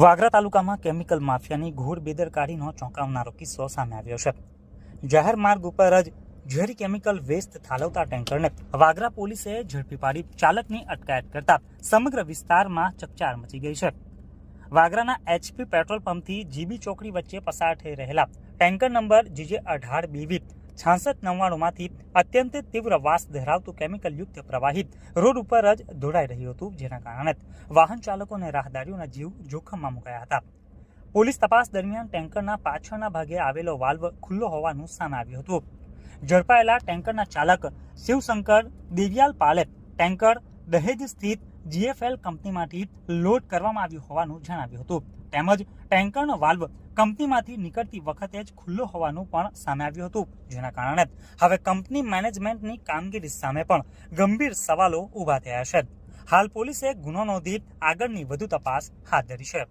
વાગરા તાલુકામાં કેમિકલ માફિયાની ઘોર બેદરકારીનો ચોંકાવનારો કિસ્સો સામે આવ્યો છે। જાહેર માર્ગ ઉપર જ ઝેરી કેમિકલ વેસ્ટ ઠાલવતા ટેન્કરને વાગરા પોલીસે ઝડપી પાડી ચાલકની અટકાયત કરતા સમગ્ર વિસ્તારમાં ચકચાર મચી ગઈ છે। વાગરાના HP પેટ્રોલ પંપથી જીબી ચોકડી વચ્ચે પસાર થઈ રહેલા ટેન્કર નંબર GJ18BV 6699માંથી અત્યંત તીવ્ર વાસ ધરાવતું કેમિકલયુક્ત પ્રવાહી રોડ ઉપર જ દોડાઈ રહ્યું હતું, જેના કારણે વાહન ચાલકો અને રાહદારીઓના જીવ જોખમમાં મુકાયા હતા। પોલીસ તપાસ દરમિયાન ટેન્કરના પાછળના ભાગે આવેલો વાલ્વ ખુલ્લો હોવાનું સામે આવ્યું હતું। ઝડપાયેલા ટેન્કરના ચાલક શિવશંકર દિવ્યાલ પાલે ટેન્કર દહેજ સ્થિત GFL કંપનીમાંથી લોડ કરવામાં આવ્યું હોવાનું જણાવ્યું હતું, તેમજ ટેન્કરનો વાલ્વ કંપનીમાંથી નીકળતી વખતે જ ખુલ્લો હોવાનું પણ સામે આવ્યું હતું, જેના કારણે હવે કંપની મેનેજમેન્ટની કામગીરી સામે પણ ગંભીર સવાલો ઊભા થયા છે। હાલ પોલીસે ગુનો નોંધી આગળની વધુ તપાસ હાથ ધરી છે।